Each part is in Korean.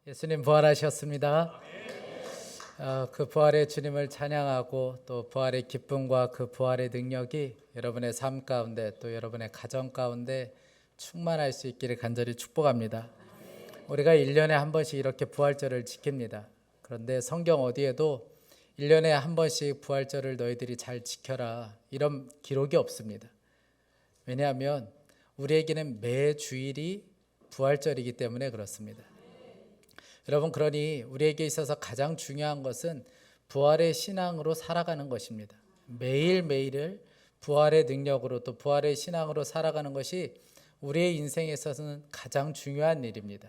예수님 부활하셨습니다. 그 부활의 주님을 찬양하고 또 부활의 기쁨과 그 부활의 능력이 여러분의 삶 가운데 또 여러분의 가정 가운데 충만할 수 있기를 간절히 축복합니다. 우리가 1년에 한 번씩 이렇게 부활절을 지킵니다. 그런데 성경 어디에도 1년에 한 번씩 부활절을 너희들이 잘 지켜라 이런 기록이 없습니다. 왜냐하면 우리에게는 매 주일이 부활절이기 때문에 그렇습니다. 여러분, 그러니 우리에게 있어서 가장 중요한 것은 부활의 신앙으로 살아가는 것입니다. 매일매일을 부활의 능력으로 또 부활의 신앙으로 살아가는 것이 우리의 인생에 있어서는 가장 중요한 일입니다.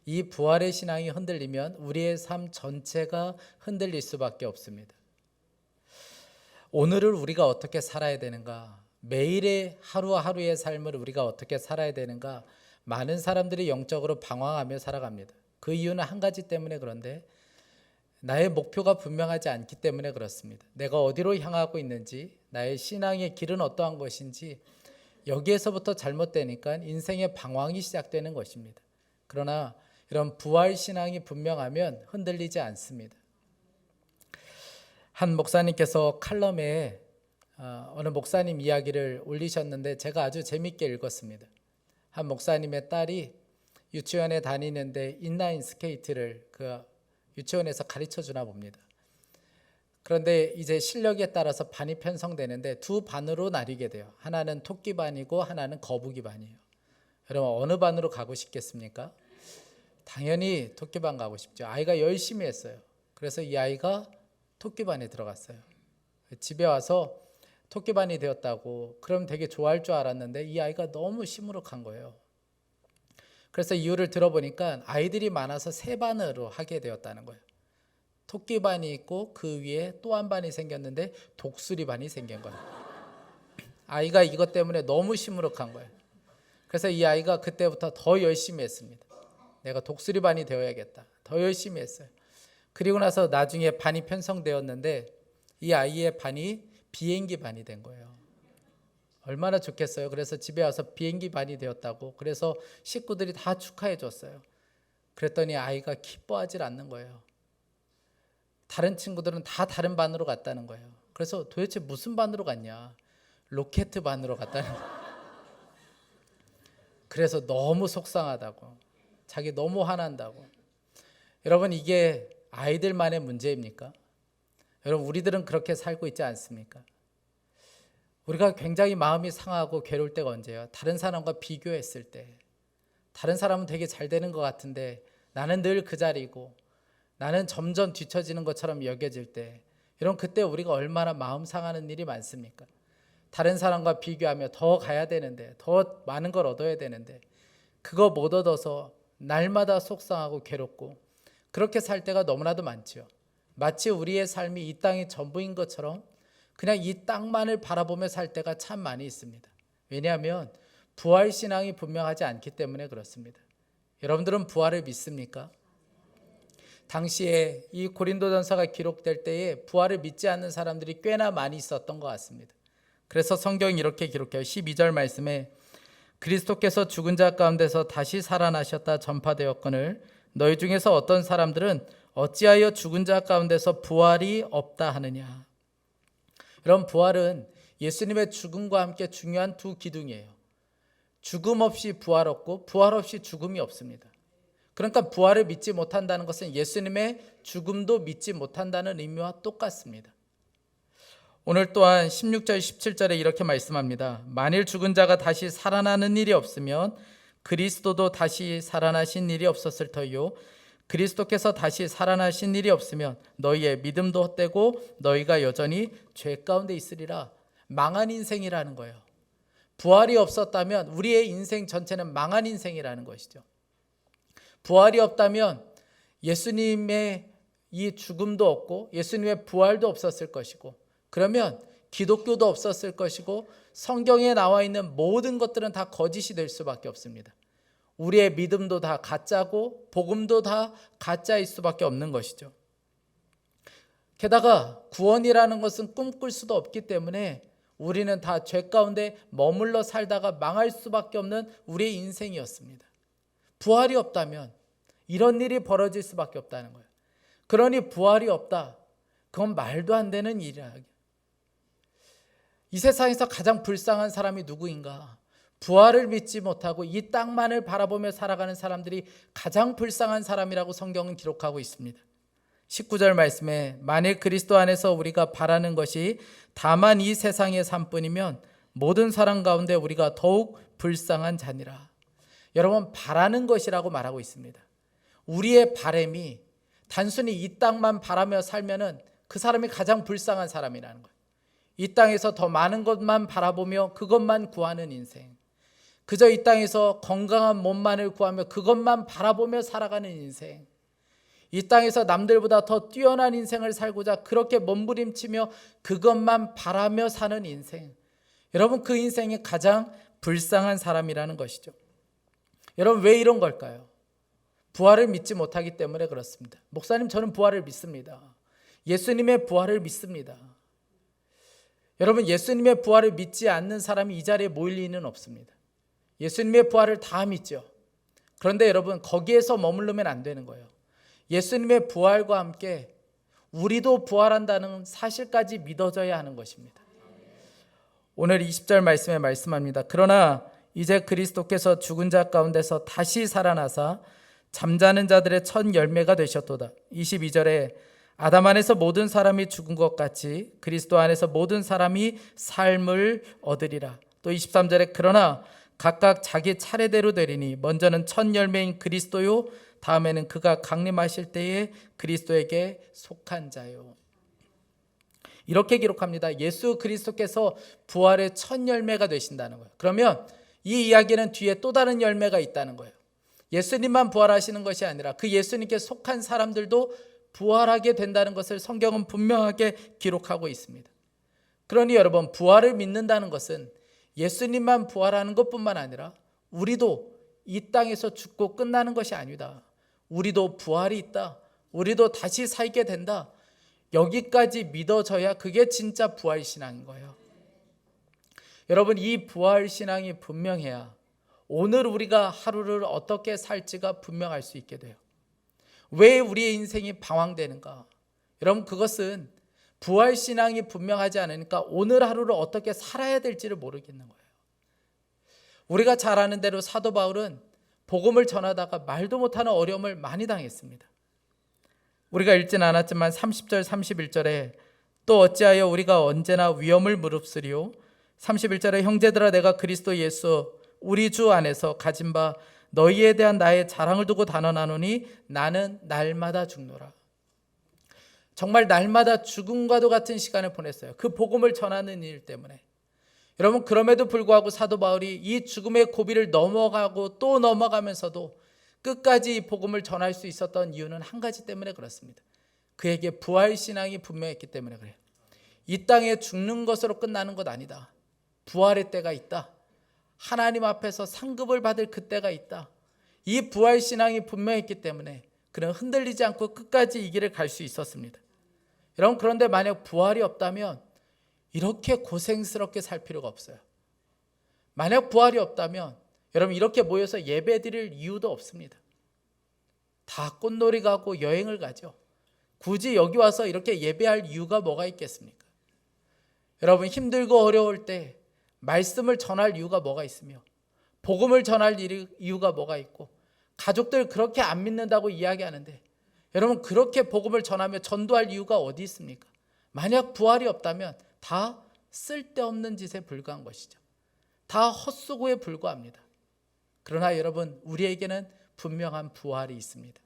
이 부활의 신앙이 흔들리면 우리의 삶 전체가 흔들릴 수밖에 없습니다. 오늘을 우리가 어떻게 살아야 되는가? 매일의 하루하루의 삶을 우리가 어떻게 살아야 되는가? 많은 사람들이 영적으로 방황하며 살아갑니다. 그 이유는 한 가지 때문에 그런데 나의 목표가 분명하지 않기 때문에 그렇습니다. 내가 어디로 향하고 있는지, 나의 신앙의 길은 어떠한 것인지 여기에서부터 잘못되니까 인생의 방황이 시작되는 것입니다. 그러나 이런 부활 신앙이 분명하면 흔들리지 않습니다. 한 목사님께서 칼럼에 어느 목사님 이야기를 올리셨는데 제가 아주 재밌게 읽었습니다. 한 목사님의 딸이 유치원에 다니는데 인라인 스케이트를 그 유치원에서 가르쳐 주나 봅니다. 그런데 이제 실력에 따라서 반이 편성되는데 두 반으로 나뉘게 돼요. 하나는 토끼 반이고 하나는 거북이 반이에요. 여러분, 어느 반으로 가고 싶겠습니까? 당연히 토끼 반 가고 싶죠. 아이가 열심히 했어요. 그래서 이 아이가 토끼 반에 들어갔어요. 집에 와서 토끼 반이 되었다고 그럼 되게 좋아할 줄 알았는데 이 아이가 너무 시무룩한 거예요. 그래서 이유를 들어보니까 아이들이 많아서 세 반으로 하게 되었다는 거예요. 토끼 반이 있고 그 위에 또 한 반이 생겼는데 독수리 반이 생긴 거예요. 아이가 이것 때문에 너무 시무룩한 거예요. 그래서 이 아이가 그때부터 더 열심히 했습니다. 내가 독수리 반이 되어야겠다. 더 열심히 했어요. 그리고 나서 나중에 반이 편성되었는데 이 아이의 반이 비행기 반이 된 거예요. 얼마나 좋겠어요. 그래서 집에 와서 비행기 반이 되었다고 그래서 식구들이 다 축하해 줬어요. 그랬더니 아이가 기뻐하지 않는 거예요. 다른 친구들은 다 다른 반으로 갔다는 거예요. 그래서 도대체 무슨 반으로 갔냐? 로켓 반으로 갔다는 거예요. 그래서 너무 속상하다고, 자기 너무 화난다고. 여러분, 이게 아이들만의 문제입니까? 여러분, 우리들은 그렇게 살고 있지 않습니까? 우리가 굉장히 마음이 상하고 괴로울 때가 언제예요? 다른 사람과 비교했을 때. 다른 사람은 되게 잘 되는 것 같은데 나는 늘 그 자리고 나는 점점 뒤처지는 것처럼 여겨질 때, 여러분, 그때 우리가 얼마나 마음 상하는 일이 많습니까? 다른 사람과 비교하며 더 가야 되는데, 더 많은 걸 얻어야 되는데 그거 못 얻어서 날마다 속상하고 괴롭고 그렇게 살 때가 너무나도 많죠. 마치 우리의 삶이 이 땅이 전부인 것처럼 그냥 이 땅만을 바라보며 살 때가 참 많이 있습니다. 왜냐하면 부활 신앙이 분명하지 않기 때문에 그렇습니다. 여러분들은 부활을 믿습니까? 당시에 이 고린도전서가 기록될 때에 부활을 믿지 않는 사람들이 꽤나 많이 있었던 것 같습니다. 그래서 성경이 이렇게 기록해요. 12절 말씀에 그리스도께서 죽은 자 가운데서 다시 살아나셨다 전파되었거늘 너희 중에서 어떤 사람들은 어찌하여 죽은 자 가운데서 부활이 없다 하느냐. 여러분, 부활은 예수님의 죽음과 함께 중요한 두 기둥이에요. 죽음 없이 부활 없고 부활 없이 죽음이 없습니다. 그러니까 부활을 믿지 못한다는 것은 예수님의 죽음도 믿지 못한다는 의미와 똑같습니다. 오늘 또한 16절 17절에 이렇게 말씀합니다. 만일 죽은 자가 다시 살아나는 일이 없으면 그리스도도 다시 살아나신 일이 없었을 터이요 그리스도께서 다시 살아나신 일이 없으면 너희의 믿음도 헛되고 너희가 여전히 죄 가운데 있으리라. 망한 인생이라는 거예요. 부활이 없었다면 우리의 인생 전체는 망한 인생이라는 것이죠. 부활이 없다면 예수님의 이 죽음도 없고 예수님의 부활도 없었을 것이고 그러면 기독교도 없었을 것이고 성경에 나와 있는 모든 것들은 다 거짓이 될 수밖에 없습니다. 우리의 믿음도 다 가짜고 복음도 다 가짜일 수밖에 없는 것이죠. 게다가 구원이라는 것은 꿈꿀 수도 없기 때문에 우리는 다 죄 가운데 머물러 살다가 망할 수밖에 없는 우리의 인생이었습니다. 부활이 없다면 이런 일이 벌어질 수밖에 없다는 거예요. 그러니 부활이 없다. 그건 말도 안 되는 일이야. 이 세상에서 가장 불쌍한 사람이 누구인가? 부활을 믿지 못하고 이 땅만을 바라보며 살아가는 사람들이 가장 불쌍한 사람이라고 성경은 기록하고 있습니다. 19절 말씀에 만일 그리스도 안에서 우리가 바라는 것이 다만 이 세상의 삶뿐이면 모든 사람 가운데 우리가 더욱 불쌍한 자니라. 여러분, 바라는 것이라고 말하고 있습니다. 우리의 바람이 단순히 이 땅만 바라며 살면은 그 사람이 가장 불쌍한 사람이라는 거예요. 이 땅에서 더 많은 것만 바라보며 그것만 구하는 인생, 그저 이 땅에서 건강한 몸만을 구하며 그것만 바라보며 살아가는 인생, 이 땅에서 남들보다 더 뛰어난 인생을 살고자 그렇게 몸부림치며 그것만 바라며 사는 인생, 여러분, 그 인생이 가장 불쌍한 사람이라는 것이죠. 여러분, 왜 이런 걸까요? 부활을 믿지 못하기 때문에 그렇습니다. 목사님, 저는 부활을 믿습니다. 예수님의 부활을 믿습니다. 여러분, 예수님의 부활을 믿지 않는 사람이 이 자리에 모일 리는 없습니다. 예수님의 부활을 다 믿죠. 그런데 여러분, 거기에서 머무르면 안 되는 거예요. 예수님의 부활과 함께 우리도 부활한다는 사실까지 믿어져야 하는 것입니다. 오늘 20절 말씀에 말씀합니다. 그러나 이제 그리스도께서 죽은 자 가운데서 다시 살아나사 잠자는 자들의 첫 열매가 되셨도다. 22절에 아담 안에서 모든 사람이 죽은 것 같이 그리스도 안에서 모든 사람이 삶을 얻으리라. 또 23절에 그러나 각각 자기 차례대로 되리니 먼저는 첫 열매인 그리스도요, 다음에는 그가 강림하실 때에 그리스도에게 속한 자요. 이렇게 기록합니다. 예수 그리스도께서 부활의 첫 열매가 되신다는 거예요. 그러면 이 이야기는 뒤에 또 다른 열매가 있다는 거예요. 예수님만 부활하시는 것이 아니라 그 예수님께 속한 사람들도 부활하게 된다는 것을 성경은 분명하게 기록하고 있습니다. 그러니 여러분, 부활을 믿는다는 것은 예수님만 부활하는 것뿐만 아니라 우리도 이 땅에서 죽고 끝나는 것이 아니다. 우리도 부활이 있다. 우리도 다시 살게 된다. 여기까지 믿어져야 그게 진짜 부활신앙인 거예요. 여러분, 이 부활신앙이 분명해야 오늘 우리가 하루를 어떻게 살지가 분명할 수 있게 돼요. 왜 우리의 인생이 방황되는가? 여러분, 그것은 부활신앙이 분명하지 않으니까 오늘 하루를 어떻게 살아야 될지를 모르겠는 거예요. 우리가 잘 아는 대로 사도 바울은 복음을 전하다가 말도 못하는 어려움을 많이 당했습니다. 우리가 읽진 않았지만 30절 31절에 또 어찌하여 우리가 언제나 위험을 무릅쓰리요? 31절에 형제들아, 내가 그리스도 예수 우리 주 안에서 가진 바 너희에 대한 나의 자랑을 두고 단언하노니 나는 날마다 죽노라. 정말 날마다 죽음과도 같은 시간을 보냈어요. 그 복음을 전하는 일 때문에. 여러분, 그럼에도 불구하고 사도 바울이 이 죽음의 고비를 넘어가고 또 넘어가면서도 끝까지 이 복음을 전할 수 있었던 이유는 한 가지 때문에 그렇습니다. 그에게 부활신앙이 분명했기 때문에 그래요. 이 땅에 죽는 것으로 끝나는 것 아니다. 부활의 때가 있다. 하나님 앞에서 상급을 받을 그때가 있다. 이 부활신앙이 분명했기 때문에 그는 흔들리지 않고 끝까지 이 길을 갈 수 있었습니다. 여러분, 그런데 만약 부활이 없다면 이렇게 고생스럽게 살 필요가 없어요. 만약 부활이 없다면 여러분, 이렇게 모여서 예배 드릴 이유도 없습니다. 다 꽃놀이 가고 여행을 가죠. 굳이 여기 와서 이렇게 예배할 이유가 뭐가 있겠습니까? 여러분, 힘들고 어려울 때 말씀을 전할 이유가 뭐가 있으며 복음을 전할 이유가 뭐가 있고 가족들 그렇게 안 믿는다고 이야기하는데 여러분, 그렇게 복음을 전하며 전도할 이유가 어디 있습니까? 만약 부활이 없다면 다 쓸데없는 짓에 불과한 것이죠. 다 헛수고에 불과합니다. 그러나 여러분, 우리에게는 분명한 부활이 있습니다.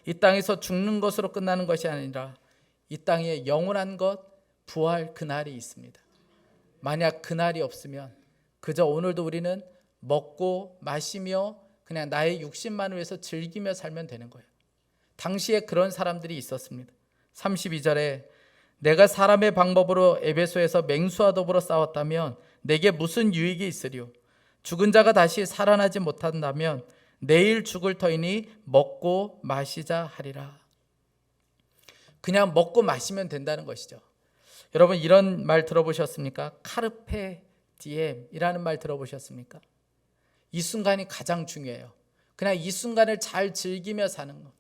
이 땅에서 죽는 것으로 끝나는 것이 아니라 이 땅에 영원한 것, 부활, 그날이 있습니다. 만약 그날이 없으면 그저 오늘도 우리는 먹고 마시며 그냥 나의 육신만을 위해서 즐기며 살면 되는 거예요. 당시에 그런 사람들이 있었습니다. 32절에 내가 사람의 방법으로 에베소에서 맹수와 더불어 싸웠다면 내게 무슨 유익이 있으리요? 죽은 자가 다시 살아나지 못한다면 내일 죽을 터이니 먹고 마시자 하리라. 그냥 먹고 마시면 된다는 것이죠. 여러분, 이런 말 들어보셨습니까? 카르페 디엠이라는 말 들어보셨습니까? 이 순간이 가장 중요해요. 그냥 이 순간을 잘 즐기며 사는 것.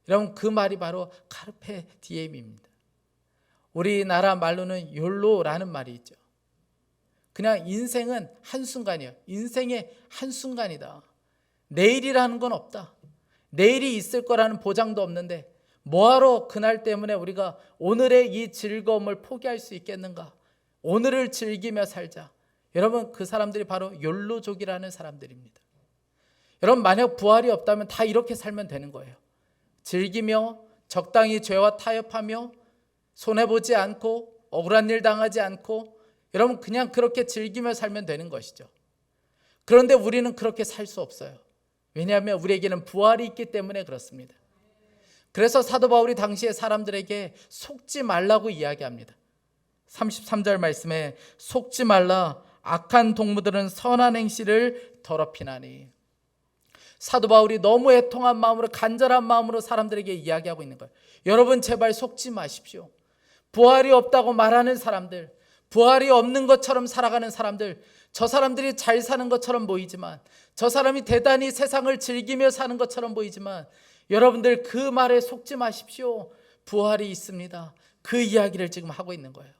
여러분, 그 말이 바로 카르페 디엠입니다. 우리나라 말로는 욜로라는 말이 있죠. 그냥 인생은 한순간이에요. 인생의 한순간이다. 내일이라는 건 없다. 내일이 있을 거라는 보장도 없는데 뭐하러 그날 때문에 우리가 오늘의 이 즐거움을 포기할 수 있겠는가? 오늘을 즐기며 살자. 여러분, 그 사람들이 바로 욜로족이라는 사람들입니다. 여러분, 만약 부활이 없다면 다 이렇게 살면 되는 거예요. 즐기며 적당히 죄와 타협하며 손해보지 않고 억울한 일 당하지 않고 여러분, 그냥 그렇게 즐기며 살면 되는 것이죠. 그런데 우리는 그렇게 살 수 없어요. 왜냐하면 우리에게는 부활이 있기 때문에 그렇습니다. 그래서 사도 바울이 당시에 사람들에게 속지 말라고 이야기합니다. 33절 말씀에 속지 말라, 악한 동무들은 선한 행실을 더럽히나니. 사도 바울이 너무 애통한 마음으로, 간절한 마음으로 사람들에게 이야기하고 있는 거예요. 여러분, 제발 속지 마십시오. 부활이 없다고 말하는 사람들, 부활이 없는 것처럼 살아가는 사람들, 저 사람들이 잘 사는 것처럼 보이지만, 저 사람이 대단히 세상을 즐기며 사는 것처럼 보이지만, 여러분들 그 말에 속지 마십시오. 부활이 있습니다. 그 이야기를 지금 하고 있는 거예요.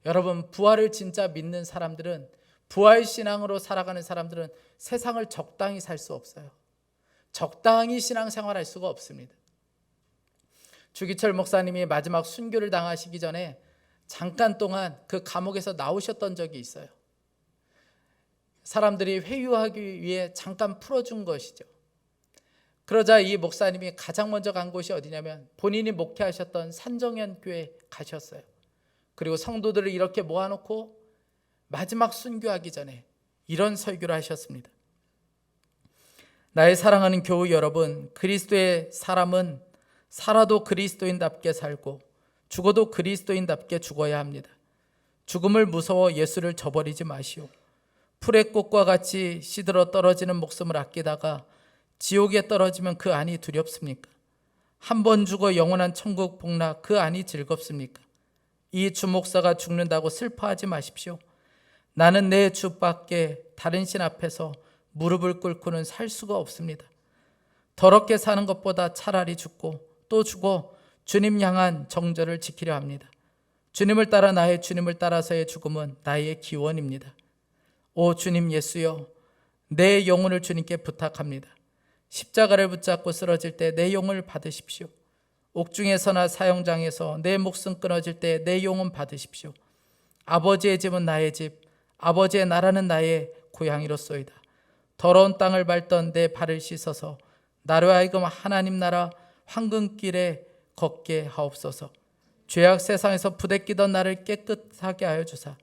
여러분, 부활을 진짜 믿는 사람들은, 부활 신앙으로 살아가는 사람들은 세상을 적당히 살 수 없어요. 적당히 신앙생활할 수가 없습니다. 주기철 목사님이 마지막 순교를 당하시기 전에 잠깐 동안 그 감옥에서 나오셨던 적이 있어요. 사람들이 회유하기 위해 잠깐 풀어준 것이죠. 그러자 이 목사님이 가장 먼저 간 곳이 어디냐면 본인이 목회하셨던 산정현 교회 가셨어요. 그리고 성도들을 이렇게 모아놓고 마지막 순교하기 전에 이런 설교를 하셨습니다. 나의 사랑하는 교우 여러분, 그리스도의 사람은 살아도 그리스도인답게 살고 죽어도 그리스도인답게 죽어야 합니다. 죽음을 무서워 예수를 저버리지 마시오. 풀의 꽃과 같이 시들어 떨어지는 목숨을 아끼다가 지옥에 떨어지면 그 안이 두렵습니까? 한 번 죽어 영원한 천국 복락, 그 안이 즐겁습니까? 이 주목사가 죽는다고 슬퍼하지 마십시오. 나는 내 주밖에 다른 신 앞에서 무릎을 꿇고는 살 수가 없습니다. 더럽게 사는 것보다 차라리 죽고 또 죽어 주님 향한 정절을 지키려 합니다. 주님을 따라 나의 주님을 따라서의 죽음은 나의 기원입니다. 오 주님 예수여, 내 영혼을 주님께 부탁합니다. 십자가를 붙잡고 쓰러질 때 내 영혼을 받으십시오. 옥중에서나 사형장에서 내 목숨 끊어질 때 내 영혼 받으십시오. 아버지의 집은 나의 집, 아버지의 나라는 나의 고향이로소이다. 더러운 땅을 밟던 내 발을 씻어서 나로 하여금 하나님 나라 황금길에 걷게 하옵소서. 죄악 세상에서 부대끼던 나를 깨끗하게 하여 주사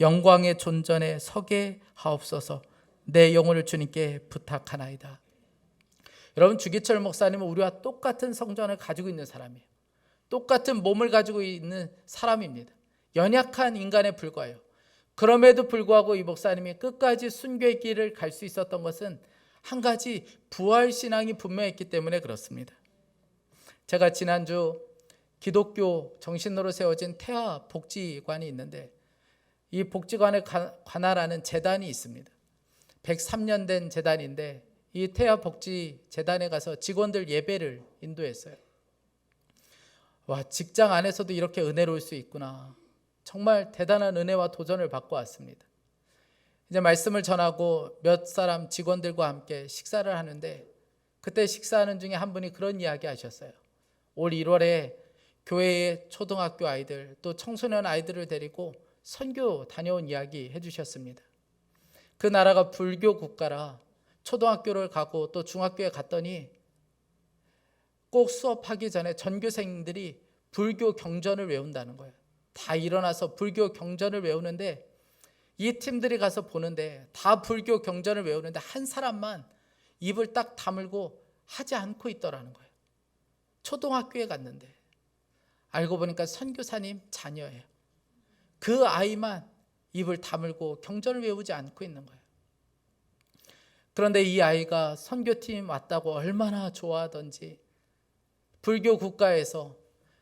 영광의 존전에 서게 하옵소서. 내 영혼을 주님께 부탁하나이다. 여러분, 주기철 목사님은 우리와 똑같은 성전을 가지고 있는 사람이에요. 똑같은 몸을 가지고 있는 사람입니다. 연약한 인간에 불과해요. 그럼에도 불구하고 이 목사님이 끝까지 순교의 길을 갈 수 있었던 것은 한 가지 부활신앙이 분명했기 때문에 그렇습니다. 제가 지난주 기독교 정신으로 세워진 태아 복지관이 있는데 이 복지관에 관할하는 재단이 있습니다. 103년 된 재단인데 이 태아 복지 재단에 가서 직원들 예배를 인도했어요. 와, 직장 안에서도 이렇게 은혜로울 수 있구나. 정말 대단한 은혜와 도전을 받고 왔습니다. 이제 말씀을 전하고 몇 사람 직원들과 함께 식사를 하는데 그때 식사하는 중에 한 분이 그런 이야기 하셨어요. 올 1월에 교회의 초등학교 아이들 또 청소년 아이들을 데리고 선교 다녀온 이야기 해주셨습니다. 그 나라가 불교 국가라 초등학교를 가고 또 중학교에 갔더니 꼭 수업하기 전에 전교생들이 불교 경전을 외운다는 거예요. 다 일어나서 불교 경전을 외우는데 이 팀들이 가서 보는데 다 불교 경전을 외우는데 한 사람만 입을 딱 다물고 하지 않고 있더라는 거예요. 초등학교에 갔는데 알고 보니까 선교사님 자녀예요. 그 아이만 입을 다물고 경전을 외우지 않고 있는 거예요. 그런데 이 아이가 선교팀 왔다고 얼마나 좋아하던지 불교 국가에서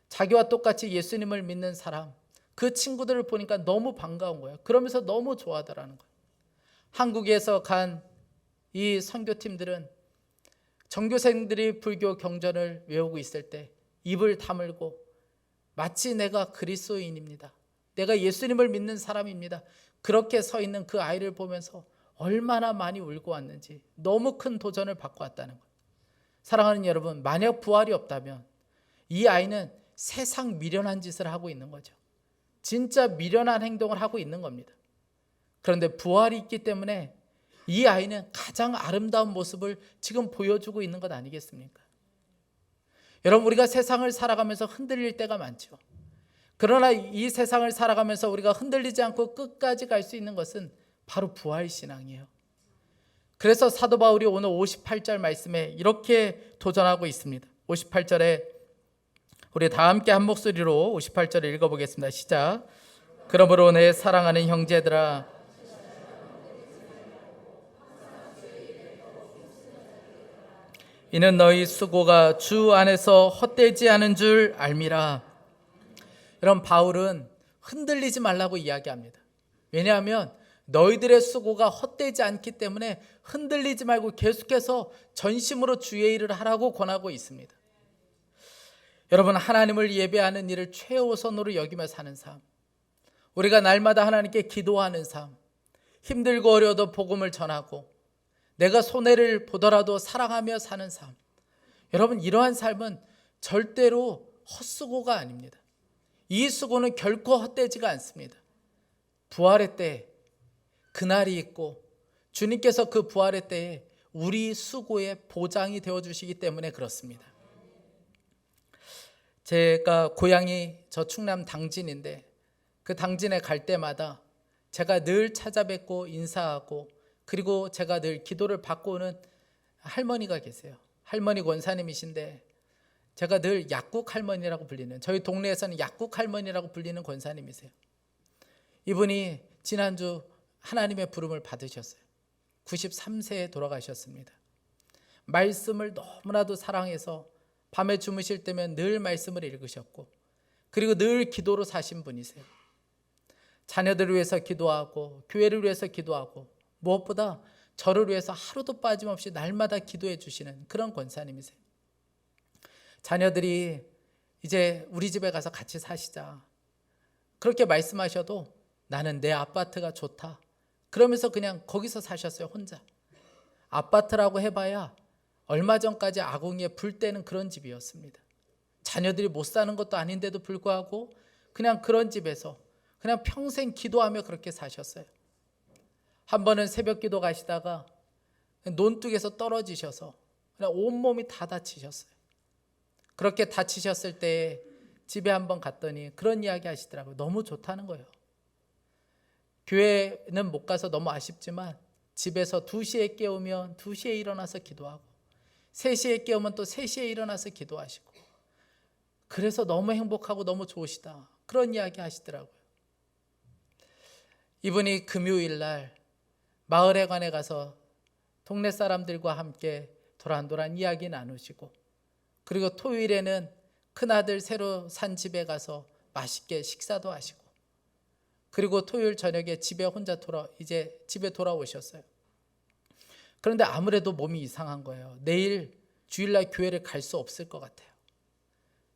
자기와 똑같이 예수님을 믿는 사람, 그 친구들을 보니까 너무 반가운 거예요. 그러면서 너무 좋아하더라는 거예요. 한국에서 간 이 선교팀들은 전교생들이 불교 경전을 외우고 있을 때 입을 다물고 마치 내가 그리스도인입니다, 내가 예수님을 믿는 사람입니다, 그렇게 서 있는 그 아이를 보면서 얼마나 많이 울고 왔는지, 너무 큰 도전을 받고 왔다는 것. 사랑하는 여러분, 만약 부활이 없다면 이 아이는 세상 미련한 짓을 하고 있는 거죠. 진짜 미련한 행동을 하고 있는 겁니다. 그런데 부활이 있기 때문에 이 아이는 가장 아름다운 모습을 지금 보여주고 있는 것 아니겠습니까? 여러분, 우리가 세상을 살아가면서 흔들릴 때가 많죠. 그러나 이 세상을 살아가면서 우리가 흔들리지 않고 끝까지 갈 수 있는 것은 바로 부활신앙이에요. 그래서 사도 바울이 오늘 58절 말씀에 이렇게 도전하고 있습니다. 58절에 우리 다 함께 한 목소리로 58절을 읽어보겠습니다. 시작. 그러므로 내 사랑하는 형제들아, 이는 너희 수고가 주 안에서 헛되지 않은 줄 알미라. 여러분, 바울은 흔들리지 말라고 이야기합니다. 왜냐하면 너희들의 수고가 헛되지 않기 때문에 흔들리지 말고 계속해서 전심으로 주의 일을 하라고 권하고 있습니다. 여러분, 하나님을 예배하는 일을 최우선으로 여기며 사는 삶, 우리가 날마다 하나님께 기도하는 삶, 힘들고 어려워도 복음을 전하고 내가 손해를 보더라도 사랑하며 사는 삶, 여러분, 이러한 삶은 절대로 헛수고가 아닙니다. 이 수고는 결코 헛되지가 않습니다. 부활의 때 그날이 있고 주님께서 그 부활의 때에 우리 수고의 보장이 되어주시기 때문에 그렇습니다. 제가 고향이 저 충남 당진인데 그 당진에 갈 때마다 제가 늘 찾아뵙고 인사하고 그리고 제가 늘 기도를 받고 오는 할머니가 계세요. 할머니 권사님이신데 제가 늘 약국 할머니라고 불리는, 저희 동네에서는 약국 할머니라고 불리는 권사님이세요. 이분이 지난주 하나님의 부름을 받으셨어요. 93세에 돌아가셨습니다. 말씀을 너무나도 사랑해서 밤에 주무실 때면 늘 말씀을 읽으셨고 그리고 늘 기도로 사신 분이세요. 자녀들을 위해서 기도하고 교회를 위해서 기도하고 무엇보다 저를 위해서 하루도 빠짐없이 날마다 기도해 주시는 그런 권사님이세요. 자녀들이 이제 우리 집에 가서 같이 사시자 그렇게 말씀하셔도 나는 내 아파트가 좋다 그러면서 그냥 거기서 사셨어요. 혼자. 아파트라고 해봐야 얼마 전까지 아궁이에 불 때는 그런 집이었습니다. 자녀들이 못 사는 것도 아닌데도 불구하고 그냥 그런 집에서 그냥 평생 기도하며 그렇게 사셨어요. 한 번은 새벽 기도 가시다가 논둑에서 떨어지셔서 그냥 온몸이 다 다치셨어요. 그렇게 다치셨을 때 집에 한번 갔더니 그런 이야기 하시더라고요. 너무 좋다는 거예요. 교회는 못 가서 너무 아쉽지만 집에서 2시에 깨우면 2시에 일어나서 기도하고 3시에 깨우면 또 3시에 일어나서 기도하시고 그래서 너무 행복하고 너무 좋으시다 그런 이야기 하시더라고요. 이분이 금요일 날 마을에 관에 가서 동네 사람들과 함께 도란도란 이야기 나누시고 그리고 토요일에는 큰아들 새로 산 집에 가서 맛있게 식사도 하시고 그리고 토요일 저녁에 집에 혼자 이제 집에 돌아오셨어요. 그런데 아무래도 몸이 이상한 거예요. 내일 주일날 교회를 갈 수 없을 것 같아요.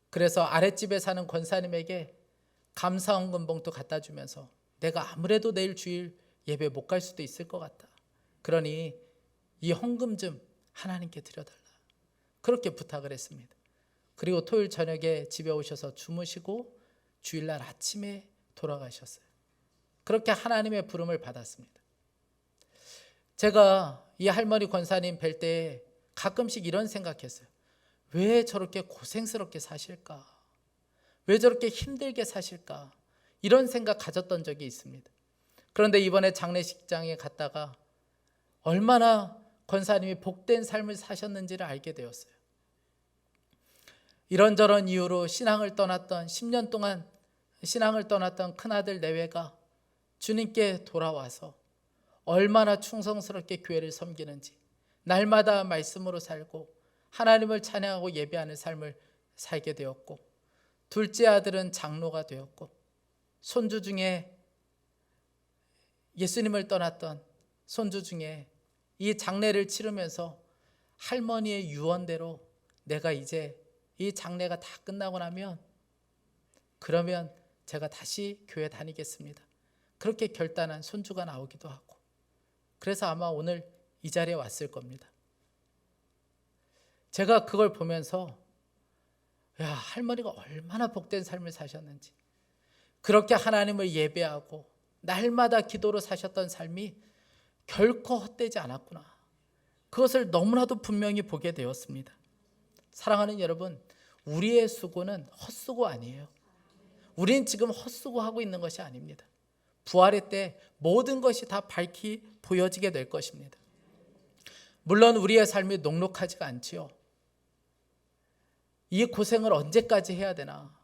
그래서 아랫집에 사는 권사님에게 감사헌금 봉투 갖다 주면서 내가 아무래도 내일 주일 예배 못 갈 수도 있을 것 같다. 그러니 이 헌금 좀 하나님께 드려달라. 그렇게 부탁을 했습니다. 그리고 토요일 저녁에 집에 오셔서 주무시고 주일날 아침에 돌아가셨어요. 그렇게 하나님의 부름을 받았습니다. 제가 이 할머니 권사님 뵐 때 가끔씩 이런 생각했어요. 왜 저렇게 고생스럽게 사실까? 왜 저렇게 힘들게 사실까? 이런 생각 가졌던 적이 있습니다. 그런데 이번에 장례식장에 갔다가 얼마나 권사님이 복된 삶을 사셨는지를 알게 되었어요. 이런저런 이유로 신앙을 떠났던 10년 동안 신앙을 떠났던 큰아들 내외가 주님께 돌아와서 얼마나 충성스럽게 교회를 섬기는지 날마다 말씀으로 살고 하나님을 찬양하고 예배하는 삶을 살게 되었고 둘째 아들은 장로가 되었고 손주 중에 예수님을 떠났던 손주 중에 이 장례를 치르면서 할머니의 유언대로 내가 이제 이 장례가 다 끝나고 나면 그러면 제가 다시 교회 다니겠습니다. 그렇게 결단한 손주가 나오기도 하고, 그래서 아마 오늘 이 자리에 왔을 겁니다. 제가 그걸 보면서 야, 할머니가 얼마나 복된 삶을 사셨는지, 그렇게 하나님을 예배하고 날마다 기도로 사셨던 삶이 결코 헛되지 않았구나, 그것을 너무나도 분명히 보게 되었습니다. 사랑하는 여러분, 우리의 수고는 헛수고 아니에요. 우린 지금 헛수고하고 있는 것이 아닙니다. 부활의 때 모든 것이 다 밝히 보여지게 될 것입니다. 물론 우리의 삶이 녹록하지가 않지요. 이 고생을 언제까지 해야 되나?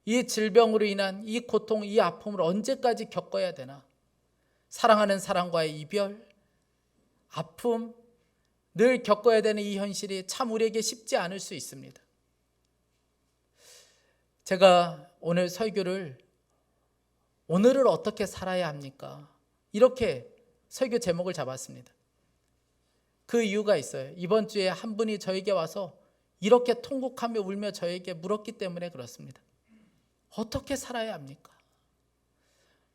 이 질병으로 인한 이 고통, 이 아픔을 언제까지 겪어야 되나? 사랑하는 사람과의 이별, 아픔, 늘 겪어야 되는 이 현실이 참 우리에게 쉽지 않을 수 있습니다. 제가 오늘 설교를 오늘을 어떻게 살아야 합니까? 이렇게 설교 제목을 잡았습니다. 그 이유가 있어요. 이번 주에 한 분이 저에게 와서 이렇게 통곡하며 울며 저에게 물었기 때문에 그렇습니다. 어떻게 살아야 합니까?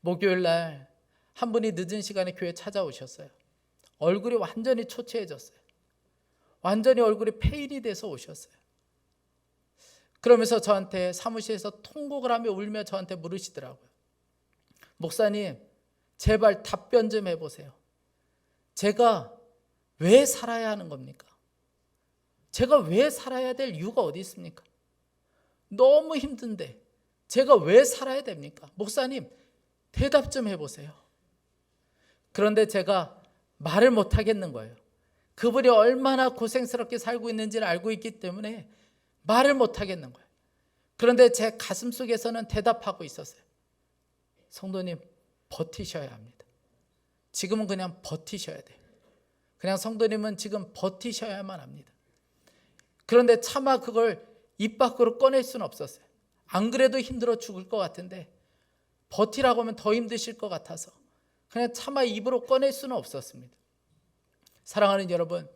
목요일 날 한 분이 늦은 시간에 교회에 찾아오셨어요. 얼굴이 완전히 초췌해졌어요. 완전히 얼굴이 페인이 돼서 오셨어요. 그러면서 저한테 사무실에서 통곡을 하며 울며 저한테 물으시더라고요. 목사님, 제발 답변 좀 해보세요. 제가 왜 살아야 하는 겁니까? 제가 왜 살아야 될 이유가 어디 있습니까? 너무 힘든데 제가 왜 살아야 됩니까? 목사님, 대답 좀 해보세요. 그런데 제가 말을 못 하겠는 거예요. 그분이 얼마나 고생스럽게 살고 있는지를 알고 있기 때문에 말을 못 하겠는 거예요. 그런데 제 가슴 속에서는 대답하고 있었어요. 성도님, 버티셔야 합니다. 지금은 그냥 버티셔야 돼요. 그냥 성도님은 지금 버티셔야만 합니다. 그런데 차마 그걸 입 밖으로 꺼낼 수는 없었어요. 안 그래도 힘들어 죽을 것 같은데 버티라고 하면 더 힘드실 것 같아서 그냥 차마 입으로 꺼낼 수는 없었습니다. 사랑하는 여러분,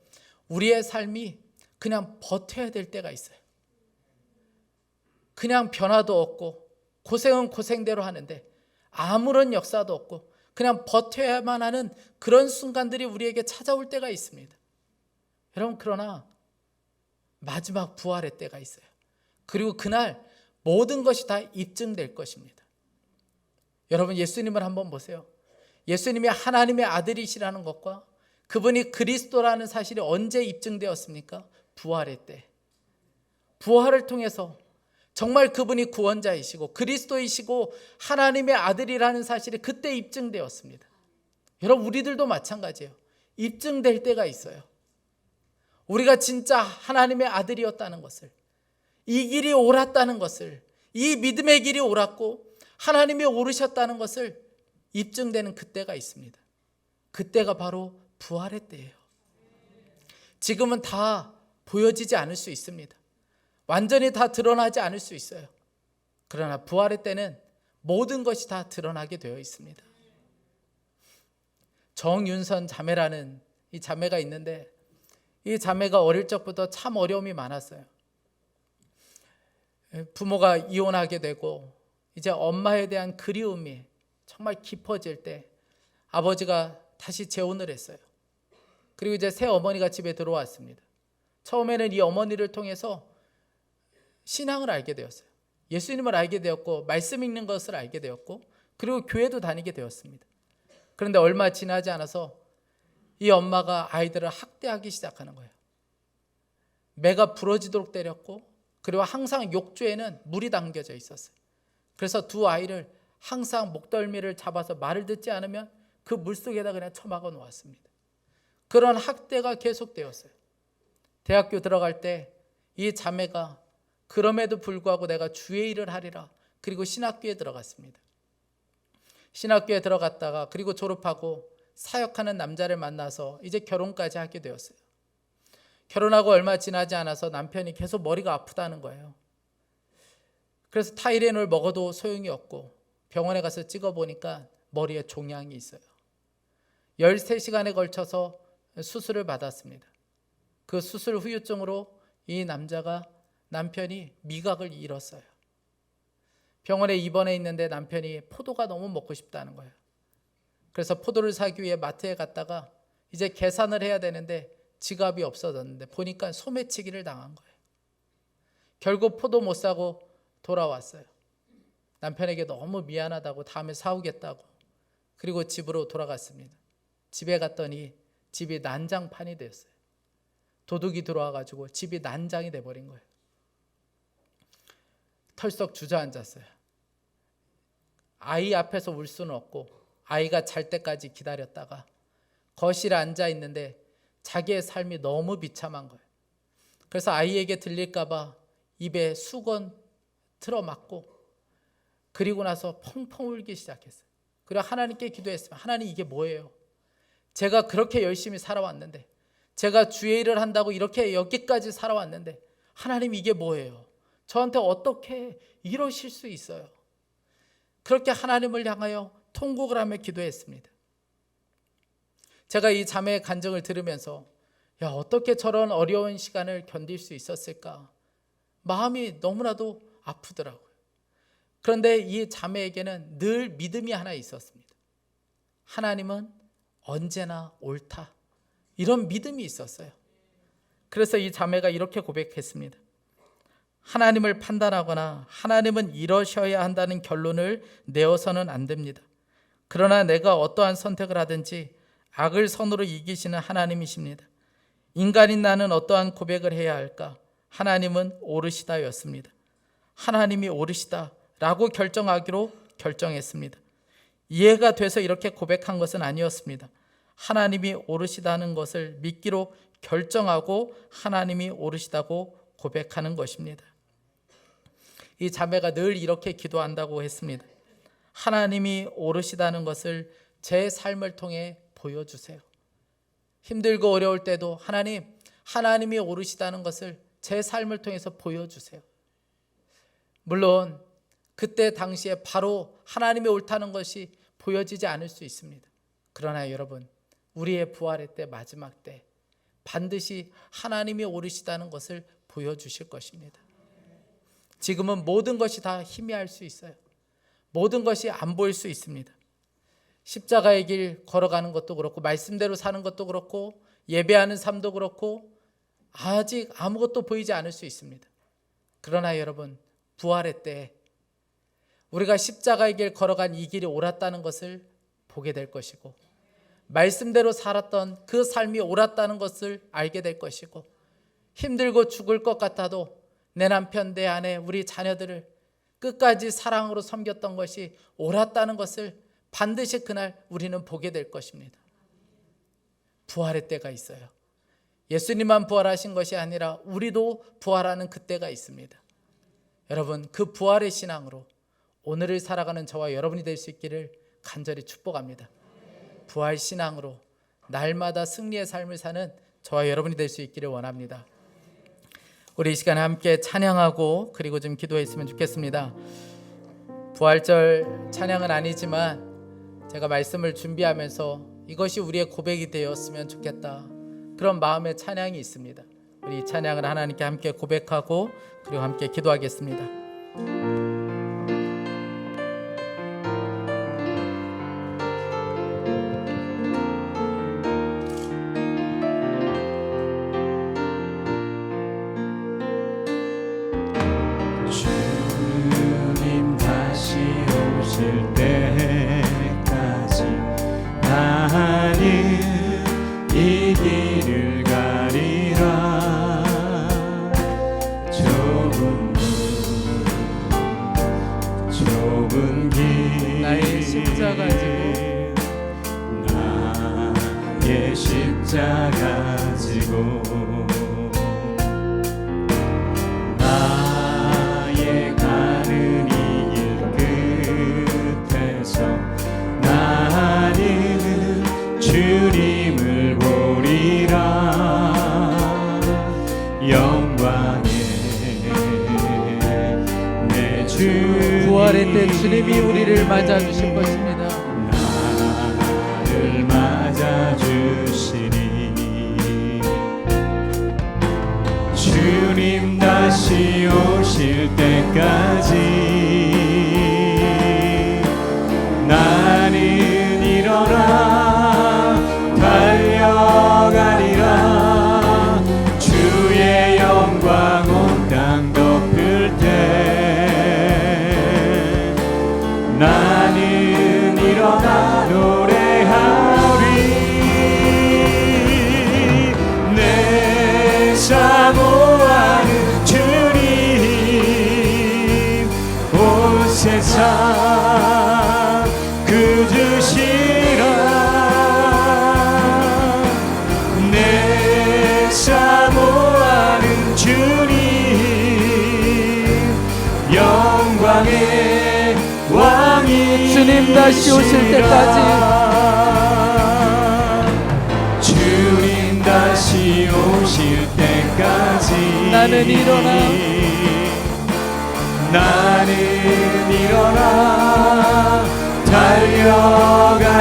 우리의 삶이 그냥 버텨야 될 때가 있어요. 그냥 변화도 없고 고생은 고생대로 하는데 아무런 역사도 없고 그냥 버텨야만 하는 그런 순간들이 우리에게 찾아올 때가 있습니다. 여러분, 그러나 마지막 부활의 때가 있어요. 그리고 그날 모든 것이 다 입증될 것입니다. 여러분, 예수님을 한번 보세요. 예수님이 하나님의 아들이시라는 것과 그분이 그리스도라는 사실이 언제 입증되었습니까? 부활의 때. 부활을 통해서 정말 그분이 구원자이시고 그리스도이시고 하나님의 아들이라는 사실이 그때 입증되었습니다. 여러분, 우리들도 마찬가지예요. 입증될 때가 있어요. 우리가 진짜 하나님의 아들이었다는 것을, 이 길이 옳았다는 것을, 이 믿음의 길이 옳았고 하나님이 오르셨다는 것을 입증되는 그때가 있습니다. 그때가 바로 부활의 때예요. 지금은 다 보여지지 않을 수 있습니다. 완전히 다 드러나지 않을 수 있어요. 그러나 부활의 때는 모든 것이 다 드러나게 되어 있습니다. 정윤선 자매라는 이 자매가 있는데 이 자매가 어릴 적부터 참 어려움이 많았어요. 부모가 이혼하게 되고 이제 엄마에 대한 그리움이 정말 깊어질 때 아버지가 다시 재혼을 했어요. 그리고 이제 새 어머니가 집에 들어왔습니다. 처음에는 이 어머니를 통해서 신앙을 알게 되었어요. 예수님을 알게 되었고 말씀 읽는 것을 알게 되었고 그리고 교회도 다니게 되었습니다. 그런데 얼마 지나지 않아서 이 엄마가 아이들을 학대하기 시작하는 거예요. 매가 부러지도록 때렸고 그리고 항상 욕조에는 물이 담겨져 있었어요. 그래서 두 아이를 항상 목덜미를 잡아서 말을 듣지 않으면 그 물속에다 그냥 처박아 놓았습니다. 그런 학대가 계속되었어요. 대학교 들어갈 때 이 자매가 그럼에도 불구하고 내가 주의 일을 하리라 그리고 신학교에 들어갔습니다. 신학교에 들어갔다가 그리고 졸업하고 사역하는 남자를 만나서 이제 결혼까지 하게 되었어요. 결혼하고 얼마 지나지 않아서 남편이 계속 머리가 아프다는 거예요. 그래서 타이레놀 먹어도 소용이 없고 병원에 가서 찍어보니까 머리에 종양이 있어요. 13시간에 걸쳐서 수술을 받았습니다. 그 수술 후유증으로 이 남편이 미각을 잃었어요. 병원에 입원해 있는데 남편이 포도가 너무 먹고 싶다는 거예요. 그래서 포도를 사기 위해 마트에 갔다가 이제 계산을 해야 되는데 지갑이 없어졌는데 보니까 소매치기를 당한 거예요. 결국 포도 못 사고 돌아왔어요. 남편에게 너무 미안하다고 다음에 사오겠다고. 그리고 집으로 돌아갔습니다. 집에 갔더니 집이 난장판이 되었어요. 도둑이 들어와가지고 집이 난장이 돼버린 거예요. 털썩 주저앉았어요. 아이 앞에서 울 수는 없고 아이가 잘 때까지 기다렸다가 거실에 앉아 있는데 자기의 삶이 너무 비참한 거예요. 그래서 아이에게 들릴까 봐 입에 수건 틀어막고 그리고 나서 펑펑 울기 시작했어요. 그리고 하나님께 기도했습니다. 하나님, 이게 뭐예요? 제가 그렇게 열심히 살아왔는데, 제가 주의 일을 한다고 이렇게 여기까지 살아왔는데 하나님, 이게 뭐예요? 저한테 어떻게 이러실 수 있어요? 그렇게 하나님을 향하여 통곡을 하며 기도했습니다. 제가 이 자매의 간증을 들으면서 어떻게 저런 어려운 시간을 견딜 수 있었을까? 마음이 너무나도 아프더라고요. 그런데 이 자매에게는 늘 믿음이 하나 있었습니다. 하나님은 언제나 옳다. 이런 믿음이 있었어요. 그래서 이 자매가 이렇게 고백했습니다. 하나님을 판단하거나 하나님은 이러셔야 한다는 결론을 내어서는 안 됩니다. 그러나 내가 어떠한 선택을 하든지 악을 선으로 이기시는 하나님이십니다. 인간인 나는 어떠한 고백을 해야 할까? 하나님은 옳으시다였습니다. 하나님이 옳으시다라고 결정하기로 결정했습니다. 이해가 돼서 이렇게 고백한 것은 아니었습니다. 하나님이 옳으시다는 것을 믿기로 결정하고 하나님이 옳으시다고 고백하는 것입니다. 이 자매가 늘 이렇게 기도한다고 했습니다. 하나님이 옳으시다는 것을 제 삶을 통해 보여주세요. 힘들고 어려울 때도 하나님이 옳으시다는 것을 제 삶을 통해서 보여주세요. 물론 그때 당시에 바로 하나님이 옳다는 것이 보여지지 않을 수 있습니다. 그러나 여러분, 우리의 부활의 때, 마지막 때 반드시 하나님이 옳으시다는 것을 보여주실 것입니다. 지금은 모든 것이 다 희미할 수 있어요. 모든 것이 안 보일 수 있습니다. 십자가의 길 걸어가는 것도 그렇고, 말씀대로 사는 것도 그렇고, 예배하는 삶도 그렇고, 아직 아무것도 보이지 않을 수 있습니다. 그러나 여러분, 부활의 때 우리가 십자가의 길 걸어간 이 길이 옳았다는 것을 보게 될 것이고, 말씀대로 살았던 그 삶이 옳았다는 것을 알게 될 것이고, 힘들고 죽을 것 같아도 내 남편, 내 아내, 우리 자녀들을 끝까지 사랑으로 섬겼던 것이 옳았다는 것을 반드시 그날 우리는 보게 될 것입니다. 부활의 때가 있어요. 예수님만 부활하신 것이 아니라 우리도 부활하는 그때가 있습니다. 여러분, 그 부활의 신앙으로 오늘을 살아가는 저와 여러분이 될 수 있기를 간절히 축복합니다. 부활 신앙으로 날마다 승리의 삶을 사는 저와 여러분이 될 수 있기를 원합니다. 우리 이 시간에 함께 찬양하고 그리고 좀 기도했으면 좋겠습니다. 부활절 찬양은 아니지만 제가 말씀을 준비하면서 이것이 우리의 고백이 되었으면 좋겠다, 그런 마음의 찬양이 있습니다. 우리 이 찬양을 하나님께 함께 고백하고 그리고 함께 기도하겠습니다. 주님 다시 오실 때까지 나는 이 길을 가리라. 좁은 길 나의 십자가 지고 나의 십자가 지고 나의 가는 이 길 끝에서 나는 주님을 보리라. 영광의 내 주님, 부활의 때 주님이 우리를 맞아주실 것입니다. 나를 맞아주시니 다시 오실 때까지 나는 일어나 달려가리라. 주의 영광 온 땅 덮을 때 나는 일어나 노래하리. 내 사모하는 주님 온 세상 그 주시라. 내 사모하는 주님 영광의 왕이 주님 다시 오실 때까지 주님 다시 오실 때까지 나는 일어나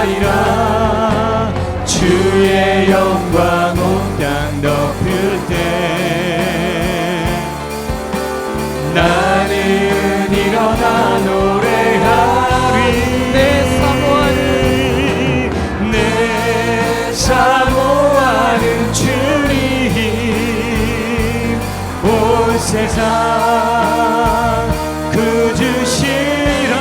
달려가리라. 주의 영광 온 땅 덮을 때 나는 일어나 노래하리. 내 사모하는 주님 온 세상 그 주시라.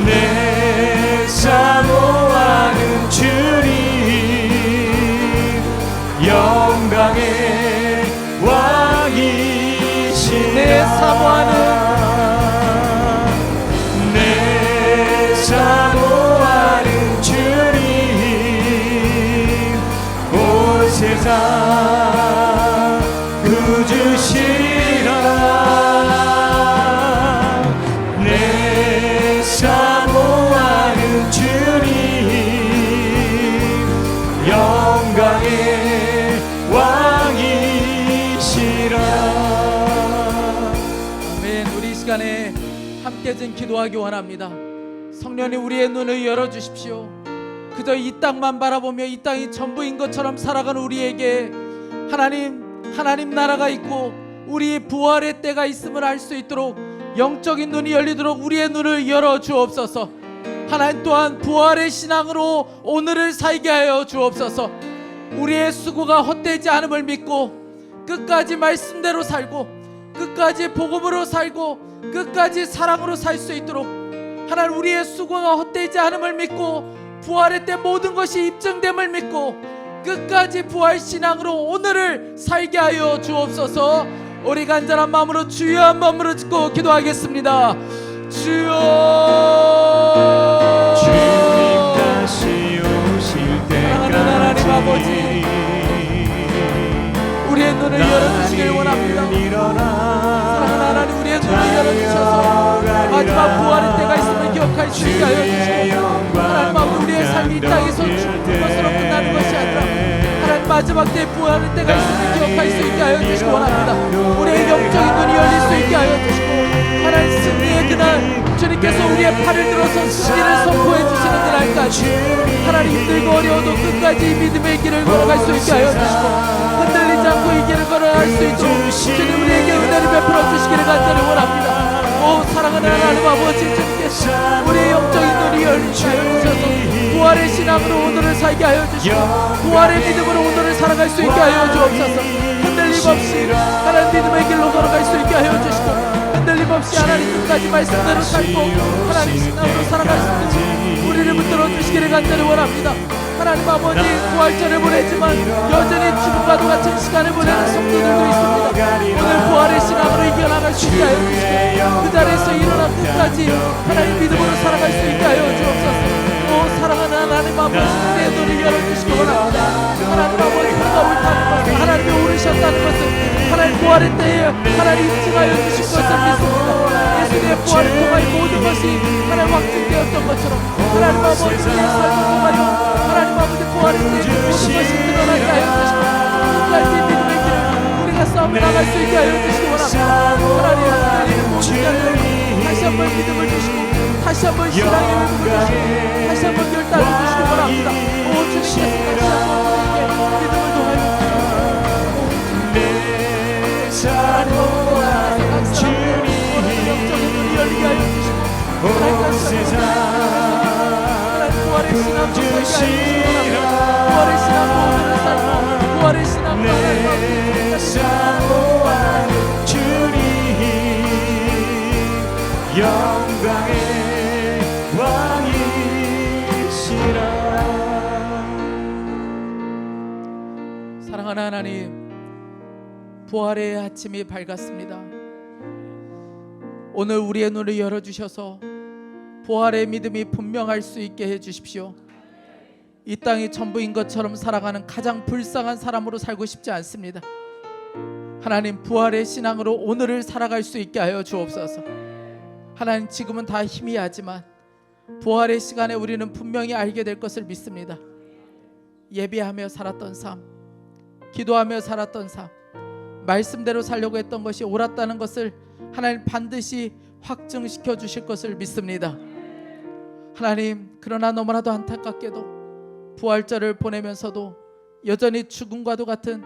내 사모하는 주님 영광의 왕이시라. 내 사모하는 내 사모하는 주님 온 세상 그 주시라. 내 사모하는 주님 영광의 왕이시라. 아멘. 우리 이 시간에 함께 좀 기도하기 원합니다. 성령님 우리의 눈을 열어주십시오. 그저 이 땅만 바라보며 이 땅이 전부인 것처럼 살아가는 우리에게 하나님 나라가 있고 우리 부활의 때가 있음을 알 수 있도록 영적인 눈이 열리도록 우리의 눈을 열어 주옵소서. 하나님 또한 부활의 신앙으로 오늘을 살게 하여 주옵소서. 우리의 수고가 헛되지 않음을 믿고 끝까지 말씀대로 살고 끝까지 복음으로 살고 끝까지 사랑으로 살 수 있도록 하나님 우리의 수고가 헛되지 않음을 믿고 부활의 때 모든 것이 입증됨을 믿고 끝까지 부활신앙으로 오늘을 살게 하여 주옵소서. 우리 간절한 마음으로 주여 한 마음으로 듣고 기도하겠습니다. 주여 주님 다시 오실 사랑하는 하나님 아버지 우리의 눈을 열어주시길 원합니다. 사랑하는 하나님 우리의 눈을 열어주셔서 마지막 부활의 때가 있음을 기억할 수 있게 하여 주시고 하나님 아버지 우리의 삶이 이 땅에서 죽는 것으로 끝나는 것이 아니라 하나님 마지막 때 부활의 때가 있음을 기억할 수 있게 하여 주시기 원합니다. 우리의 영적인 눈이 열릴 수 있게 하여 주시고 하나님 승리의 그날 주님께서 우리의 팔을 들어서 승리를 선포해 주시는 그날까지 하나님 힘들고 어려워도 끝까지 믿음의 길을 걸어갈 수 있게 하여 주시고 흔들리지 않고 이 길을 걸어갈 수 있도록 주님 우리에게 은혜를 베풀어 주시기를 간절히 원합니다. 오 사랑하는 하나님 아버지 주님께서 우리의 영적인 눈이 열리게 하여 주셔서 부활의 신앙으로 오늘을 살게 하여 주시고 부활의 믿음으로 오늘을 살아갈 수 있게 하여 주옵소서. 흔들림 없이 하나님 믿음의 길로 걸어갈 수 있게 하여 주시고 흔들림 없이 하나님 끝까지 말씀대로 살고 하나님 신앙으로 살아갈 수 있는 우리를 붙들어 주시기를 간절히 원합니다. 하나님 아버지 부활절을 보내지만 여전히 죽음과도 같은 시간을 보내는 성도들도 있습니다. 오늘 부활의 신앙으로 이겨나갈 수 있게 하여 주시고 그 자리에서 일어나 끝까지 하나님 믿음으로 살아갈 수 있게 하여 주옵소서. 오 사랑하는 하나님 아버지 내 눈을 열어주시기 원합니다. 하나님 아버지 우리가 옳다는 것을 하나님이 오르셨다는 것을 하나님 부활의 때에 하나님 인증하여 주실 것을 믿습니다. 예수님의 부활을 통하여 모든 것이 하나님 확증되었던 것처럼 하나님 아버지 우리의 삶을 통하여 하나님 아버지 부활의 때에 모든 것이 드러나게 하여 주시고 끝까지 믿음의 길을 우리가 싸움을 나갈 수 있게 하여 주시기 원합니다. 하나님 하나님의 모든 자들 다시 한번 믿음을 주시고 다시 한번 신앙의 믿음을 주시고 다시 한번 결단을 주시기 원합니다. 오 주님께서 다시 한번 우리에게 믿음을 더하여 주시옵소서. 사모하는 주님 온 세상 부어주시라 내 사모하는 주님 영광의 왕이시라. 사랑하는 하나님, 부활의 아침이 밝았습니다. 오늘 우리의 눈을 열어주셔서 부활의 믿음이 분명할 수 있게 해주십시오. 이 땅이 전부인 것처럼 살아가는 가장 불쌍한 사람으로 살고 싶지 않습니다. 하나님, 부활의 신앙으로 오늘을 살아갈 수 있게 하여 주옵소서. 하나님, 지금은 다 희미하지만 부활의 시간에 우리는 분명히 알게 될 것을 믿습니다. 예배하며 살았던 삶, 기도하며 살았던 삶, 말씀대로 살려고 했던 것이 옳았다는 것을 하나님 반드시 확증시켜 주실 것을 믿습니다. 하나님, 그러나 너무나도 안타깝게도 부활절을 보내면서도 여전히 죽음과도 같은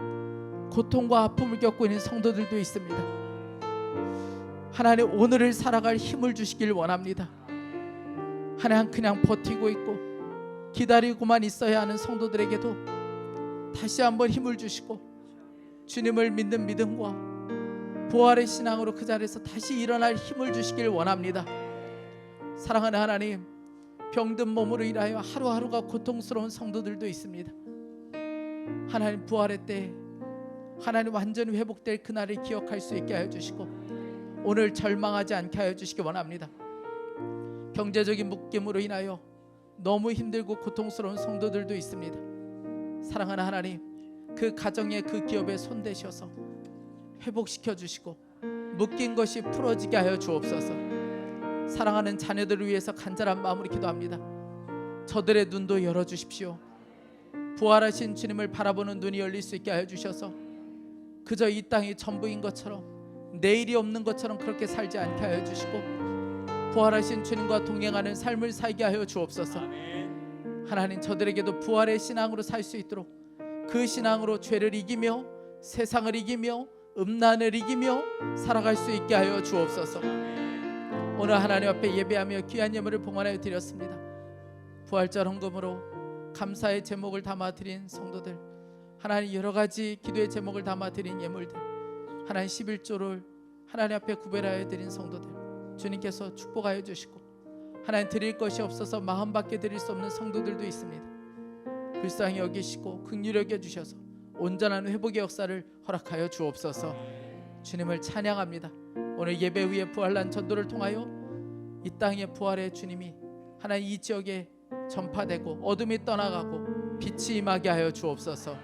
고통과 아픔을 겪고 있는 성도들도 있습니다. 하나님, 오늘을 살아갈 힘을 주시길 원합니다. 하나님, 그냥 버티고 있고 기다리고만 있어야 하는 성도들에게도 다시 한번 힘을 주시고 주님을 믿는 믿음과 부활의 신앙으로 그 자리에서 다시 일어날 힘을 주시길 원합니다. 사랑하는 하나님, 병든 몸으로 인하여 하루하루가 고통스러운 성도들도 있습니다. 하나님, 부활의 때 하나님 완전히 회복될 그날을 기억할 수 있게 하여 주시고 오늘 절망하지 않게 하여 주시기 원합니다. 경제적인 묶임으로 인하여 너무 힘들고 고통스러운 성도들도 있습니다. 사랑하는 하나님, 그 가정에 그 기업에 손대셔서 회복시켜 주시고 묶인 것이 풀어지게 하여 주옵소서. 사랑하는 자녀들을 위해서 간절한 마음으로 기도합니다. 저들의 눈도 열어주십시오. 부활하신 주님을 바라보는 눈이 열릴 수 있게 하여 주셔서 그저 이 땅이 전부인 것처럼 내일이 없는 것처럼 그렇게 살지 않게 하여 주시고 부활하신 주님과 동행하는 삶을 살게 하여 주옵소서. 하나님, 저들에게도 부활의 신앙으로 살 수 있도록 그 신앙으로 죄를 이기며 세상을 이기며 음란을 이기며 살아갈 수 있게 하여 주옵소서. 오늘 하나님 앞에 예배하며 귀한 예물을 봉헌하여 드렸습니다. 부활절 헌금으로 감사의 제목을 담아 드린 성도들, 하나님 여러 가지 기도의 제목을 담아 드린 예물들, 하나님 11조를 하나님 앞에 구별하여 드린 성도들, 주님께서 축복하여 주시고 하나님 드릴 것이 없어서 마음밖에 드릴 수 없는 성도들도 있습니다. 불쌍히 여기시고 긍휼히 여겨 주셔서 온전한 회복의 역사를 허락하여 주옵소서. 주님을 찬양합니다. 오늘 예배 후에 부활난 전도를 통하여 이 땅의 부활의 주님이 하나님 이 지역에 전파되고 어둠이 떠나가고 빛이 임하게 하여 주옵소서.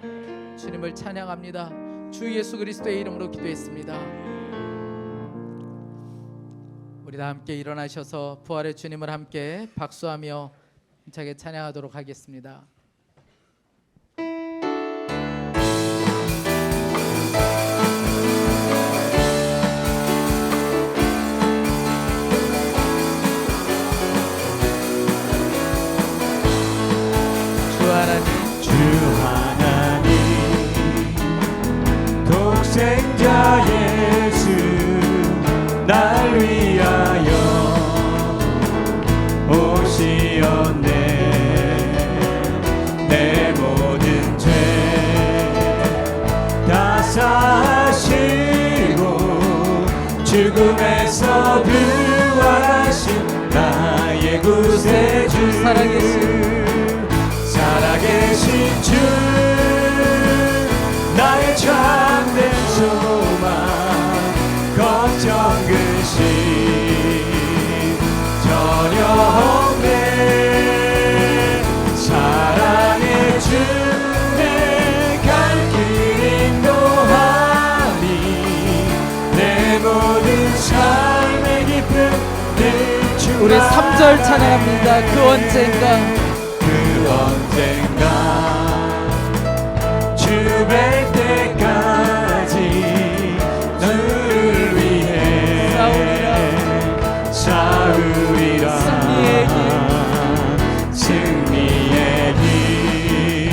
주님을 찬양합니다. 주 예수 그리스도의 이름으로 기도했습니다. 우리 다 함께 일어나셔서 부활의 주님을 함께 박수하며 힘차게 찬양하도록 하겠습니다. 주 하나님 독생자 예수 날 위하여 오시었네. 내 모든 죄 다 사시고 죽음에서 부활하신 나의 구세주 살아계신 주 나의 참된 소망 걱정 근심 전혀 없네. 사랑의 주 내 갈 길 인도하니 내 모든 삶의 기쁨 늘 주가 우리 3절 찬양합니다. 그 언젠가 주 뵐 때까지 너를 위해 싸우리라. 승리의 길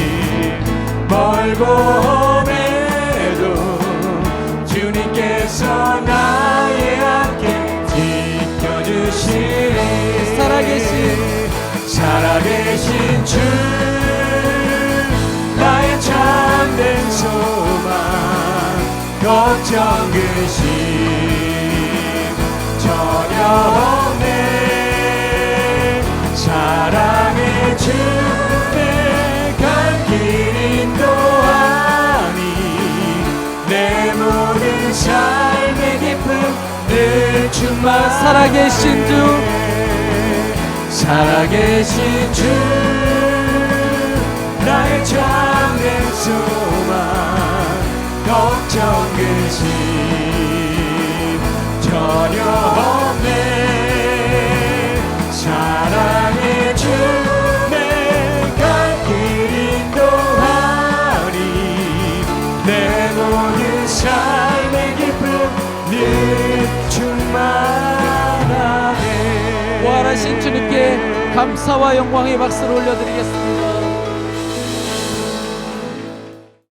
멀고 험해도 주님께 걱정 근심 전혀 없네. 사랑의 주 내가 길 인도하니 내 모든 삶의 기쁨 늘 충만. 살아계신 주, 살아계신 주 나의 참된 소망 걱정 근심 전혀 없네. 사랑의 주 내가 길 인도하니 내 모든 삶의 기쁨 늘 충만하네. 부활하신 주님께 감사와 영광의 박수를 올려드리겠습니다.